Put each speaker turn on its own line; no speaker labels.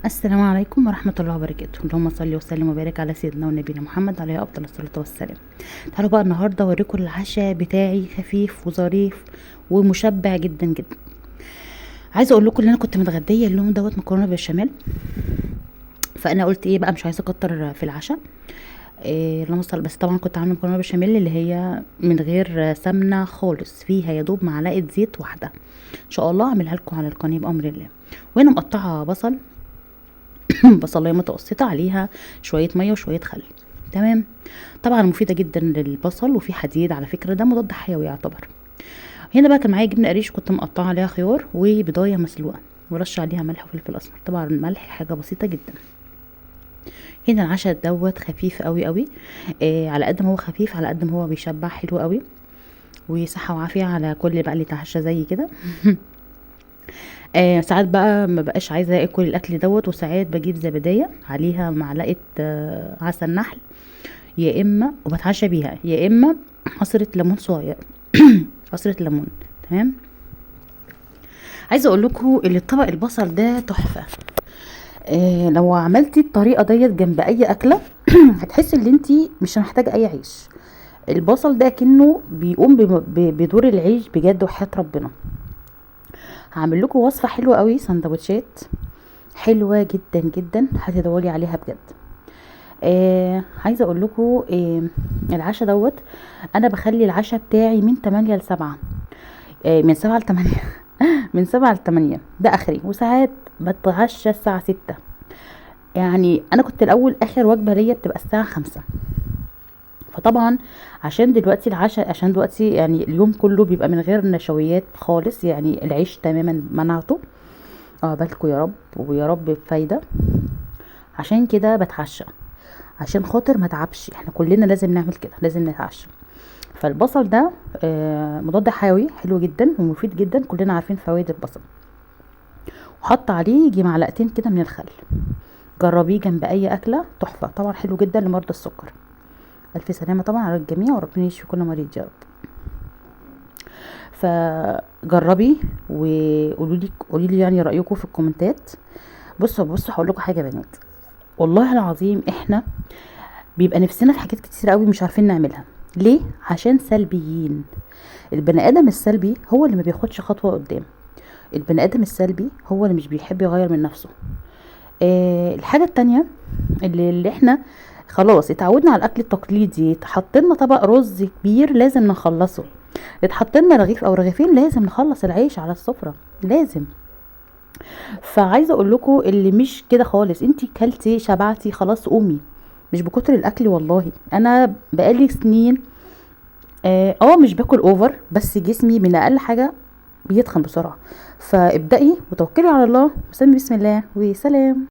السلام عليكم ورحمة الله وبركاته. اللهم صل وسلم وبارك على سيدنا ونبينا محمد عليه أفضل الصلاة والسلام. تعالوا بقى النهاردة أوريكم العشاء بتاعي خفيف وظريف ومشبع جدا جدا. عايزة أقول لكم إن أنا كنت متغدية اليوم دوت مكرونة بالبشاميل، فأنا قلت إيه بقى مش عايزة أكتر في العشاء. اللهم صل. بس طبعا كنت عاملة مكرونة بالبشاميل اللي هي من غير سمنة خالص، فيها يا دوب معلقة زيت واحدة. إن شاء الله أعملها لكم على القناة بأمر الله. وأنا مقطعة بصل بصلايه متوسطه، عليها شويه ميه وشويه خل. تمام. طبعا مفيده جدا للبصل وفي حديد على فكره، ده مضاد حيوي يعتبر. هنا بقى كان معايا جبنه قريش، كنت مقطعه عليها خيار وبضايه مسلوقه ورش عليها ملح وفلفل اسمر. طبعا الملح حاجه بسيطه جدا. هنا العشاء دوت خفيف قوي قوي. على قد ما هو خفيف على قد ما هو بيشبع حلو قوي، وصحه وعافيه على كل بقى اللي تعشى زي كده. ساعات بقى ما بقاش عايزه اكل الاكل دوت، وساعات بجيب زبديه عليها معلقه عسل نحل، يا اما وبتعشى بيها، يا اما عصره ليمون صغير. عصره ليمون. تمام. عايزه اقول لكم اللي طبق البصل ده تحفه. لو عملتي الطريقه ديت جنب اي اكله هتحسي ان انتي مش محتاجه اي عيش. البصل ده كأنه بيقوم بدور العيش بجد، وحياة ربنا. هعمل لكم وصفه حلوه قوي، سندوتشات حلوه جدا جدا هتدوري عليها بجد. عايزه اقول لكم العشاء دوت انا بخلي العشاء بتاعي من 8 ل 7. من 7 ل 8. من 7 ل 8 ده اخري، وساعات بتعشى الساعه 6. يعني انا كنت الاول اخر وجبه ليا بتبقى الساعه 5. فطبعا عشان دلوقتي العشاء، عشان دلوقتي يعني اليوم كله بيبقى من غير نشويات خالص، يعني العيش تماما منعته. بالكم يا رب، ويا رب بفايده. عشان كده بتعشى، عشان خاطر ما تعبش. احنا كلنا لازم نعمل كده، لازم نتعشى. فالبصل ده مضاد حيوي حلو جدا ومفيد جدا، كلنا عارفين فوائد البصل. وحط عليه يجي معلقتين كده من الخل. جربيه جنب اي اكله، تحفه. طبعا حلو جدا لمرضى السكر. الف سلامه طبعا على الجميع، وربنا يشفي كل مريض يا رب. فجربي قولي لي يعني رايكم في الكومنتات. بصوا هقول لكم حاجه يا بنات، والله العظيم احنا بيبقى نفسنا في حاجات كتير قوي مش عارفين نعملها. ليه؟ عشان سلبيين. البني ادم السلبي هو اللي ما بياخدش خطوه قدام. البني ادم السلبي هو اللي مش بيحب يغير من نفسه. الحاجه التانية اللي احنا خلاص اتعودنا على الاكل التقليدي. اتحط لنا طبق رز كبير لازم نخلصه، اتحط لنا رغيف او رغيفين لازم نخلص العيش على السفره، لازم. فعايزه اقول لكم اللي مش كده خالص، انتي كلتي شبعتي خلاص قومي. مش بكتر الاكل والله، انا بقالي سنين مش باكل اوفر، بس جسمي من اقل حاجه بيتخن بسرعه. فابدأي وتوكلي على الله وسمي بسم الله وسلام.